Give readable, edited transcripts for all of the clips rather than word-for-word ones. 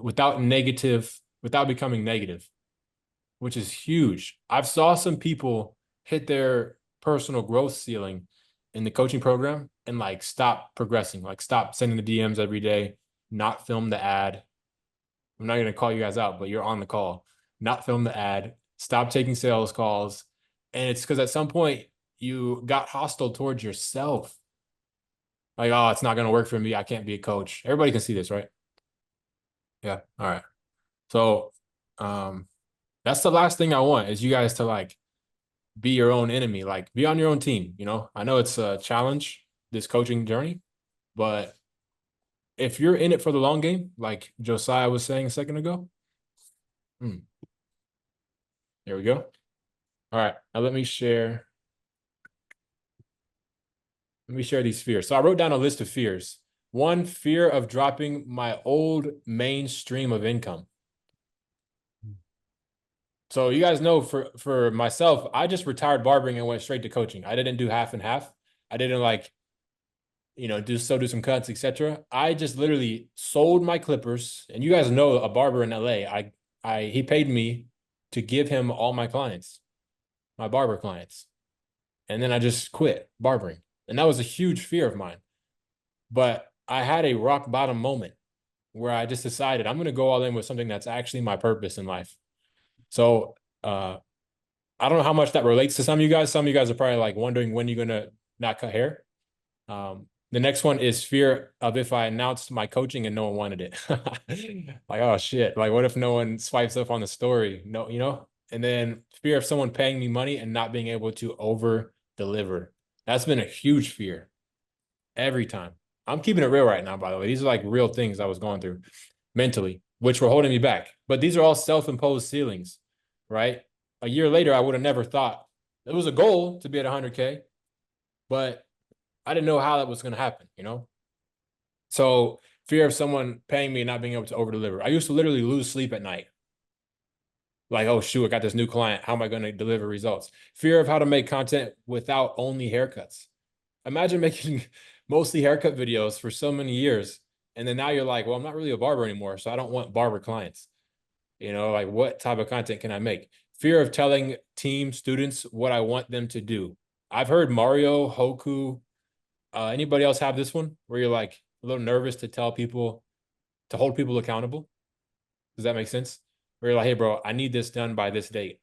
without becoming negative, which is huge. I've saw some people hit their personal growth ceiling in the coaching program and like stop progressing, like stop sending the DMs every day, not film the ad. I'm not going to call you guys out, but you're on the call. Not film the ad, stop taking sales calls. And it's because at some point you got hostile towards yourself. Like, oh, it's not going to work for me. I can't be a coach. Everybody can see this, right? Yeah. All right. So, that's the last thing I want is you guys to like be your own enemy, like be on your own team. I know it's a challenge, this coaching journey, but if you're in it for the long game, like Josiah was saying a second ago, there we go. All right, now let me share these fears. So I wrote down a list of fears. One, fear of dropping my old mainstream of income. So you guys know for myself, I just retired barbering and went straight to coaching. I didn't do half and half. I didn't like, do some cuts, etc. I just literally sold my clippers. And you guys know a barber in LA. He paid me to give him all my clients, my barber clients. And then I just quit barbering. And that was a huge fear of mine. But I had a rock bottom moment where I just decided I'm going to go all in with something that's actually my purpose in life. So I don't know how much that relates to some of you guys. Some of you guys are probably like wondering when you're going to not cut hair. The next one is fear of if I announced my coaching and no one wanted it. Like, oh shit. Like, what if no one swipes up on the story? No. And then fear of someone paying me money and not being able to over deliver. That's been a huge fear every time. I'm keeping it real right now, by the way. These are like real things I was going through mentally, which were holding me back. But these are all self-imposed ceilings, right? A year later, I would have never thought it was a goal to be at 100K, but I didn't know how that was going to happen, So fear of someone paying me and not being able to over deliver. I used to literally lose sleep at night. Like, oh, shoot, I got this new client. How am I going to deliver results? Fear of how to make content without only haircuts. Imagine making mostly haircut videos for so many years. And then now you're like, well, I'm not really a barber anymore. So I don't want barber clients. Like what type of content can I make? Fear of telling team students what I want them to do. I've heard Mario, Hoku, anybody else have this one where you're like a little nervous to tell people, to hold people accountable? Does that make sense? Where you're like, hey, bro, I need this done by this date.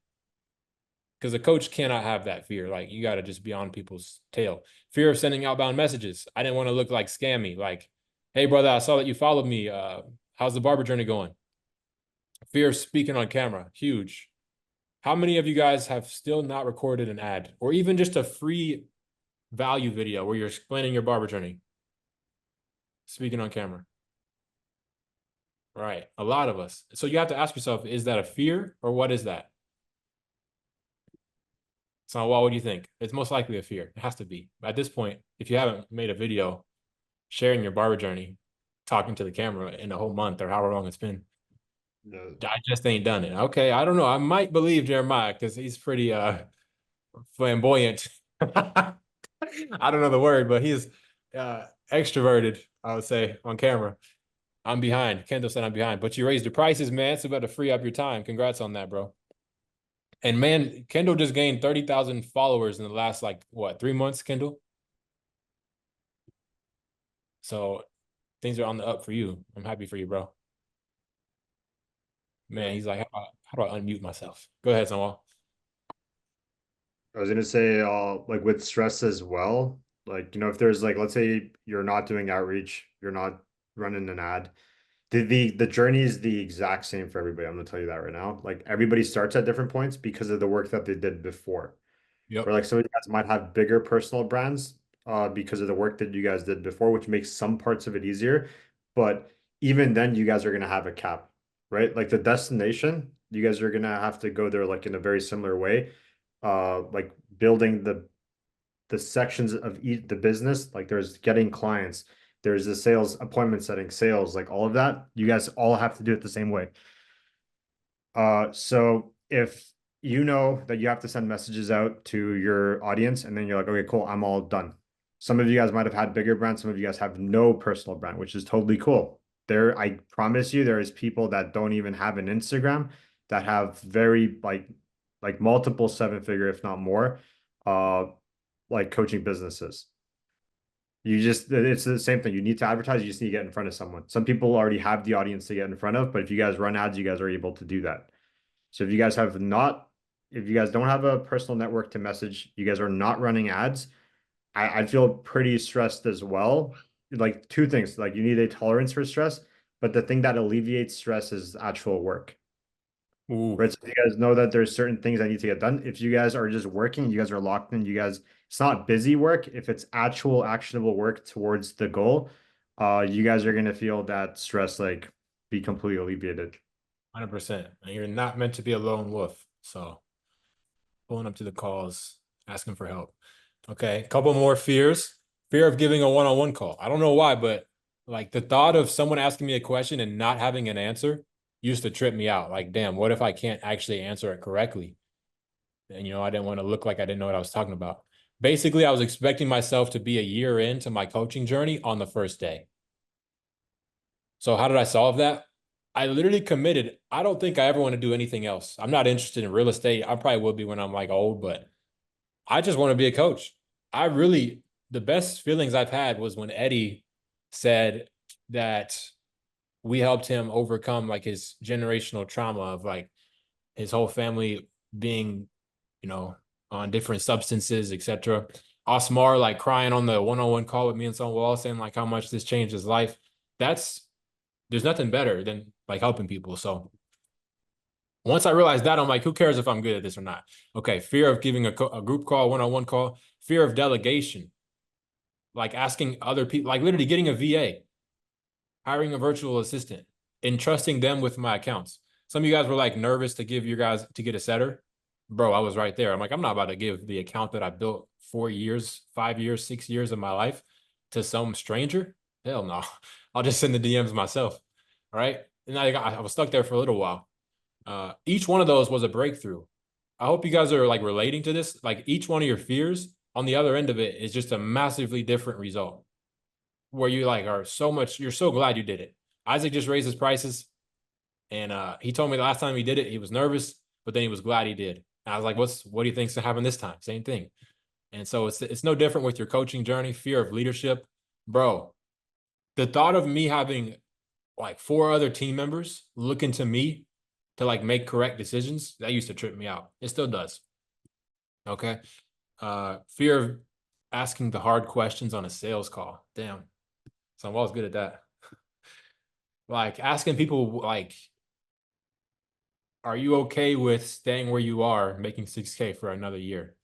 Because a coach cannot have that fear. Like, you got to just be on people's tail. Fear of sending outbound messages. I didn't want to look like scammy. Like, hey, brother, I saw that you followed me. How's the barber journey going? Fear of speaking on camera. Huge. How many of you guys have still not recorded an ad or even just a free value video where you're explaining your barber journey? Speaking on camera. Right. A lot of us. So you have to ask yourself, is that a fear or what is that? So what would you think? It's most likely a fear. It has to be. At this point, if you haven't made a video sharing your barber journey, talking to the camera in a whole month or however long it's been, No. I just ain't done it. Okay, I don't know. I might believe Jeremiah because he's pretty flamboyant. I don't know the word, but he's extroverted, I would say, on camera. I'm behind. Kendall said I'm behind. But you raised the prices, man. It's about to free up your time. Congrats on that, bro. And man, Kendall just gained 30,000 followers in the last, like, what, 3 months, Kendall? So things are on the up for you. I'm happy for you, bro. Man, Yeah. he's like, how do I unmute myself? Go ahead, Sunwall. I was gonna say, like with stress as well, like, if there's like, let's say you're not doing outreach, you're not running an ad, the journey is the exact same for everybody. I'm gonna tell you that right now. Like everybody starts at different points because of the work that they did before. Or Yep. like some of you guys might have bigger personal brands because of the work that you guys did before, which makes some parts of it easier. But even then, you guys are gonna have a cap, right? Like the destination, you guys are gonna have to go there like in a very similar way. Like building the sections of each the business, like there's getting clients, there's the sales appointment setting, sales, like all of that. You guys all have to do it the same way. So if you know that you have to send messages out to your audience and then you're like, okay, cool, I'm all done. Some of you guys might have had bigger brands, some of you guys have no personal brand, which is totally cool. I promise you, there is people that don't even have an Instagram that have very like multiple seven figure, if not more, uh, like coaching businesses. It's the same thing. You need to advertise, you just need to get in front of someone. Some people already have the audience to get in front of, but if you guys run ads, you guys are able to do that. So if you guys don't have a personal network to message, you guys are not running ads, I feel pretty stressed as well. Like two things, like you need a tolerance for stress, but the thing that alleviates stress is actual work. Ooh, Right. So you guys know that there's certain things that need to get done. If you guys are just working, you guys are locked in, it's not busy work. If it's actual actionable work towards the goal, you guys are gonna feel that stress like be completely alleviated. 100%. And you're not meant to be a lone wolf. So pulling up to the calls, asking for help. Okay, a couple more fears. Fear of giving a one-on-one call. I don't know why, but like the thought of someone asking me a question and not having an answer used to trip me out. Like, damn, what if I can't actually answer it correctly? And I didn't want to look like I didn't know what I was talking about. Basically, I was expecting myself to be a year into my coaching journey on the first day. So how did I solve that? I literally committed. I don't think I ever want to do anything else. I'm not interested in real estate. I probably will be when I'm like old, but I just want to be a coach. I really, the best feelings I've had was when Eddie said that we helped him overcome like his generational trauma of like his whole family being, you know, on different substances, etc. Osmar like crying on the one-on-one call with me and someone else saying like how much this changed his life. That's There's nothing better than like helping people. So once I realized that, I'm like, who cares if I'm good at this or not? Okay, fear of giving a group call, one-on-one call, fear of delegation, like asking other people, like literally getting a VA, hiring a virtual assistant, entrusting them with my accounts. Some of you guys were like nervous to give your guys to get a setter. Bro, I was right there. I'm like, I'm not about to give the account that I built 4 years, 5 years, 6 years of my life to some stranger. Hell no. I'll just send the DMs myself. All right. And I was stuck there for a little while. Each one of those was a breakthrough. I hope you guys are like relating to this. Like each one of your fears on the other end of it is just a massively different result where you like are so much, you're so glad you did it. Isaac just raised his prices and he told me the last time he did it, he was nervous, but then he was glad he did. And I was like, what do you think's gonna happen this time? Same thing. And so it's no different with your coaching journey, fear of leadership. Bro, the thought of me having like 4 other team members looking to me to like make correct decisions, that used to trip me out. It still does. Okay. Fear of asking the hard questions on a sales call. Damn. So I'm always good at that. Like asking people like, are you okay with staying where you are, making 6K for another year?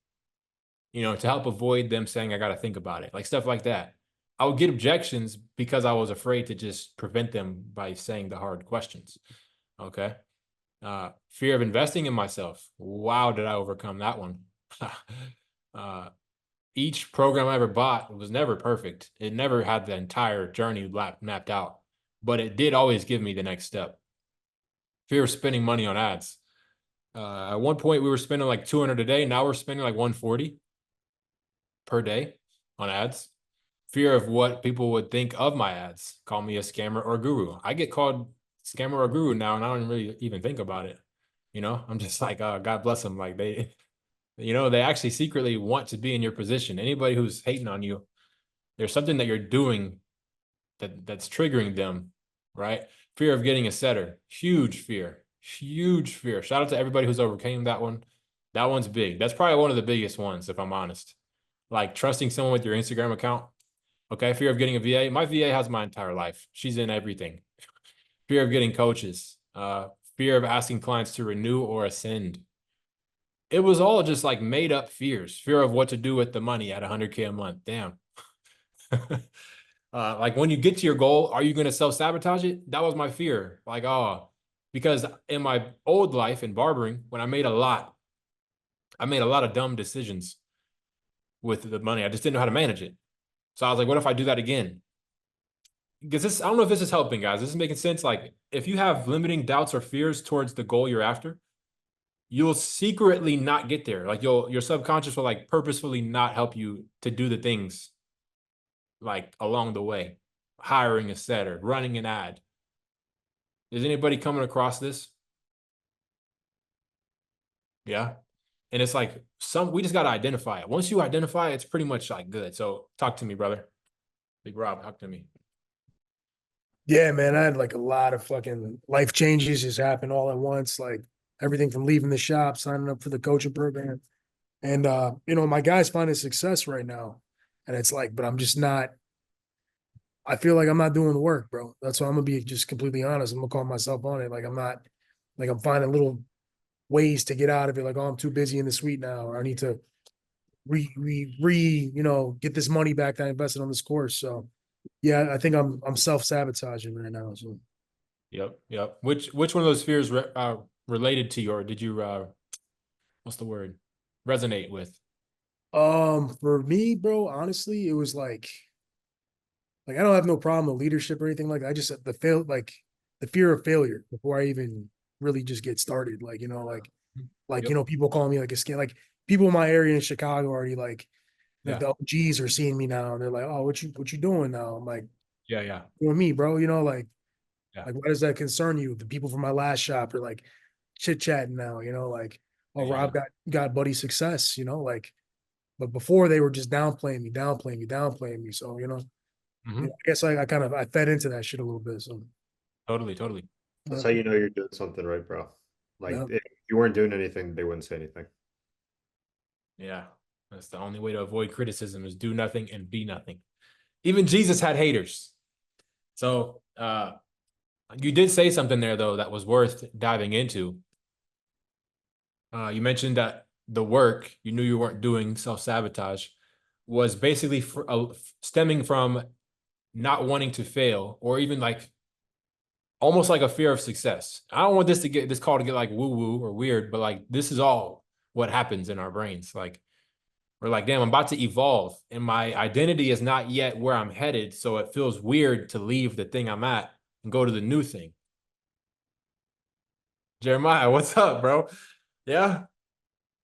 To help avoid them saying I got to think about it, like stuff like that. I would get objections because I was afraid to just prevent them by saying the hard questions. Okay. Fear of investing in myself. Wow, did I overcome that one? uh, each program I ever bought was never perfect. It never had the entire journey mapped out, but it did always give me the next step. Fear of spending money on ads. At one point, we were spending like 200 a day. Now we're spending like 140 per day on ads. Fear of what people would think of my ads. Call me a scammer or guru. I get called scammer or guru now, and I don't really even think about it. I'm just like, God bless them. Like they actually secretly want to be in your position. Anybody who's hating on you, there's something that you're doing that's triggering them, right? Fear of getting a setter. Huge fear. Huge fear. Shout out to everybody who's overcame that one. That one's big. That's probably one of the biggest ones, if I'm honest. Like trusting someone with your Instagram account. Okay, fear of getting a VA. My VA has my entire life. She's in everything. Fear of getting coaches. Fear of asking clients to renew or ascend. It was all just like made up fears. Fear of what to do with the money at 100K a month. Damn. Like when you get to your goal, are you going to self-sabotage it? That was my fear. Like, oh, because in my old life in barbering, when I made a lot of dumb decisions with the money. I just didn't know how to manage it. So I was like, what if I do that again? Because I don't know if this is helping, guys. This is making sense. Like, if you have limiting doubts or fears towards the goal you're after, you'll secretly not get there. Like your subconscious will like purposefully not help you to do the things like along the way. Hiring a setter, running an ad, Is anybody coming across this? Yeah. And it's like we just got to identify it. Once you identify it, it's pretty much like good. So talk to me, brother. Big Rob, talk to me. Yeah, man, I had like a lot of fucking life changes just happen all at once. Like everything from leaving the shop, signing up for the coaching program. And my guys finding success right now. And it's like, but I'm just not, I feel like I'm not doing the work, bro. That's why I'm gonna be just completely honest. I'm gonna call myself on it. Like I'm not like I'm finding little ways to get out of it. Like, oh, I'm too busy in the suite now, or I need to get this money back that I invested on this course. So yeah, I think I'm self-sabotaging right now. So Yep, yep. Which one of those fears related to your did you what's the word? Resonate with? for me, bro, honestly, it was like I don't have no problem with leadership or anything like that. I just the fear of failure before I even really just get started. Like, Yep. people calling me like a skin, like people in my area in Chicago already like Yeah. the OGs are seeing me now and they're like, oh, what you doing now? I'm like, Yeah, yeah. doing me, bro, Yeah. like why does that concern you? The people from my last shop are like chit chatting now, like, oh, Yeah, yeah. Rob got buddy success, like, but before they were just downplaying me, downplaying me, downplaying me. So, Hmm. I guess I fed into that shit a little bit. So Totally, totally. That's yeah, how you know you're doing something right, bro. Like yeah. if you weren't doing anything, they wouldn't say anything. Yeah. That's the only way to avoid criticism is do nothing and be nothing. Even Jesus had haters. So you did say something there though that was worth diving into. You mentioned that the work you knew you weren't doing, self-sabotage, was basically stemming from not wanting to fail or even like almost like a fear of success. I don't want this call to get like woo-woo or weird, but like this is all what happens in our brains. Like we're like, damn, I'm about to evolve and my identity is not yet where I'm headed. So it feels weird to leave the thing I'm at and go to the new thing. Jeremiah, what's up, bro? Yeah.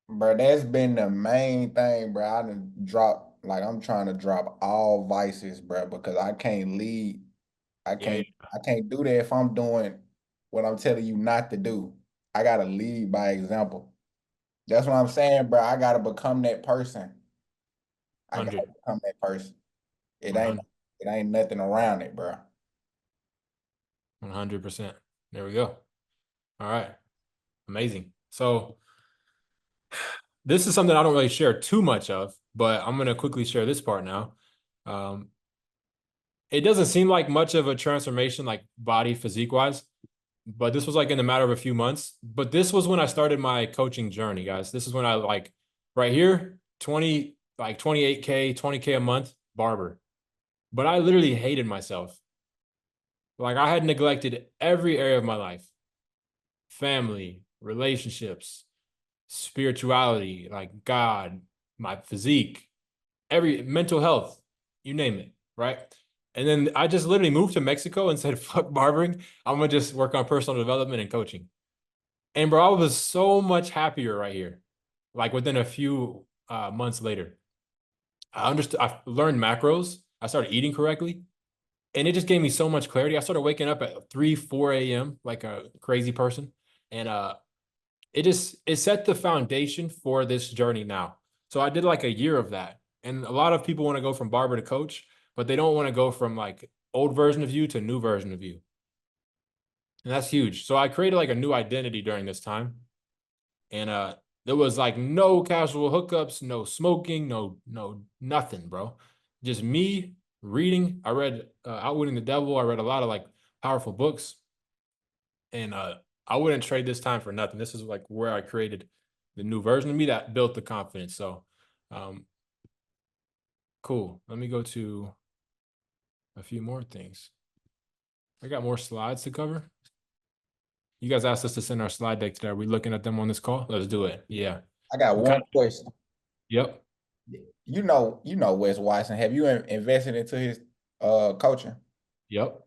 Bro, that's been the main thing, bro. I done drop like I'm trying to drop all vices, bro, because I can't lead. I Yeah, can't I can't do that if I'm doing what I'm telling you not to do. I gotta lead by example. That's what I'm saying, bro. I gotta become that person. I gotta 100, become that person. It ain't 100, it ain't nothing around it, bro. 100%. There we go. All right. Amazing. So this is something I don't really share too much of, but I'm going to quickly share this part now. Um, it doesn't seem like much of a transformation, like body physique wise, but this was like in a matter of a few months. But this was when I started my coaching journey, guys. This is when I like right here, 20, like 28K, 20K a month, Barber. But I literally hated myself. Like I had neglected every area of my life, family, relationships, spirituality, like God, my physique, every mental health, you name it, right? And then I just literally moved to Mexico and said, fuck barbering. I'm gonna just work on personal development and coaching. And bro, I was so much happier right here. Like within a few months later. I understood, I learned macros. I started eating correctly. And it just gave me so much clarity. I started waking up at 3, 4 a.m. like a crazy person. And it set the foundation for this journey now. So I did like a year of that. And a lot of people want to go from barber to coach, but they don't want to go from like old version of you to new version of you. And that's huge. So I created like a new identity during this time. And there was like no casual hookups, no smoking, no nothing, bro. Just me reading. I read Outwitting the Devil. I read a lot of like powerful books. And I wouldn't trade this time for nothing. This is like where I created the new version of me that built the confidence. So um, cool. Let me go to a few more things. I got more slides to cover. You guys asked us to send our slide deck today. Are we looking at them on this call? Let's do it. Yeah. I got What one kind question. Yep. You know Wes Watson. Have you invested into his coaching? Yep.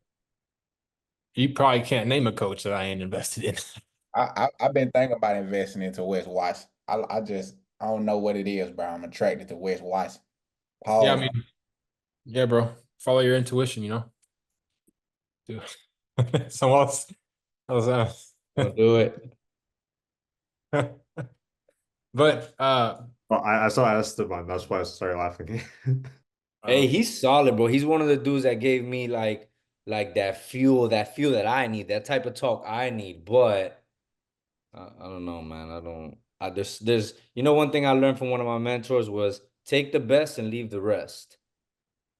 You probably can't name a coach that I ain't invested in. I've been thinking about investing into Wes Watson. I don't know what it is, bro. I'm attracted to Wes Watson. Yeah, I Pause. mean, yeah, bro. Follow your intuition, Dude. Someone else. Don't do it. But Well, I saw Esteban. That's why I started laughing. Hey, he's solid, bro. He's one of the dudes that gave me like that fuel that I need, that type of talk I need. But I don't know, man. I don't. There's one thing I learned from one of my mentors was take the best and leave the rest.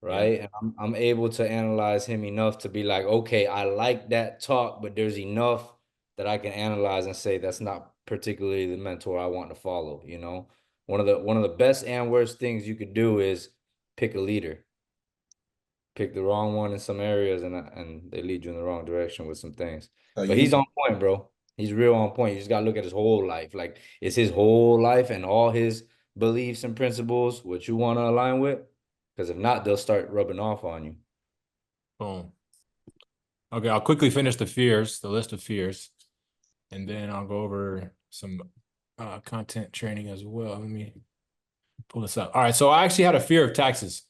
Yeah. Right. And I'm able to analyze him enough to be like, okay, I like that talk, but there's enough that I can analyze and say that's not particularly the mentor I want to follow. One of the best and worst things you could do is pick a leader. Pick the wrong one in some areas and they lead you in the wrong direction with some things. So But he's you on point, bro. He's real on point. You just gotta look at his whole life. Like, it's his whole life and all his beliefs and principles what you want to align with. Because if not, they'll start rubbing off on you. Boom. Okay, I'll quickly finish the list of fears, and then I'll go over some content training as well. Let me pull this up. All right, so I actually had a fear of taxes.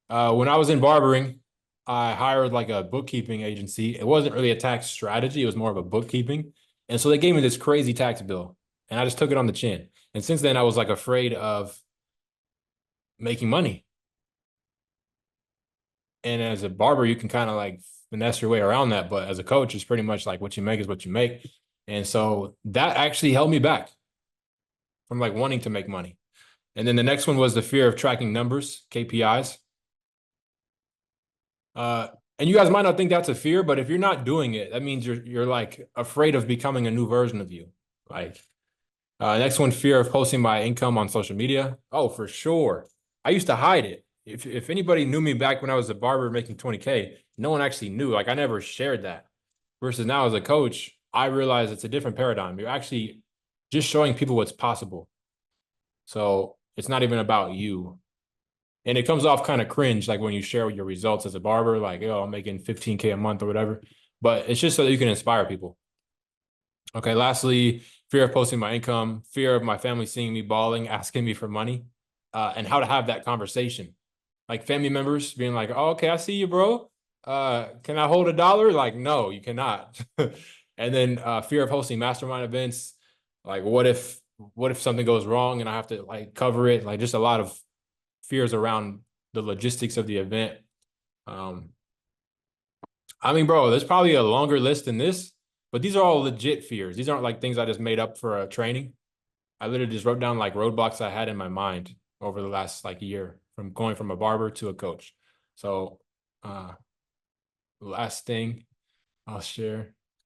When I was in barbering, I hired like a bookkeeping agency. It wasn't really a tax strategy, it was more of a bookkeeping. And so they gave me this crazy tax bill, and I just took it on the chin. And since then, I was like afraid of making money. And as a barber, you can kind of like finesse your way around that. But as a coach, it's pretty much like what you make is what you make. And so that actually held me back from like wanting to make money. And then the next one was the fear of tracking numbers, KPIs. And you guys might not think that's a fear, but if you're not doing it, that means you're like afraid of becoming a new version of you. Like, next one, fear of posting my income on social media. Oh, for sure. I used to hide it. If anybody knew me back when I was a barber making 20K, no one actually knew. Like, I never shared that. Versus now as a coach, I realize it's a different paradigm. You're actually just showing people what's possible. So it's not even about you. And it comes off kind of cringe, like when you share your results as a barber, like, oh, I'm making 15K a month or whatever. But it's just so that you can inspire people. Okay, lastly, fear of posting my income, fear of my family seeing me balling, asking me for money, and how to have that conversation. Like family members being like, oh, okay, I see you, bro. Can I hold $1? Like, no, you cannot. And then fear of hosting mastermind events. Like, what if something goes wrong and I have to like cover it? Like, just a lot of fears around the logistics of the event. I mean, bro, there's probably a longer list than this, but these are all legit fears. These aren't like things I just made up for a training. I literally just wrote down like roadblocks I had in my mind over the last like year from going from a barber to a coach. So last thing I'll share.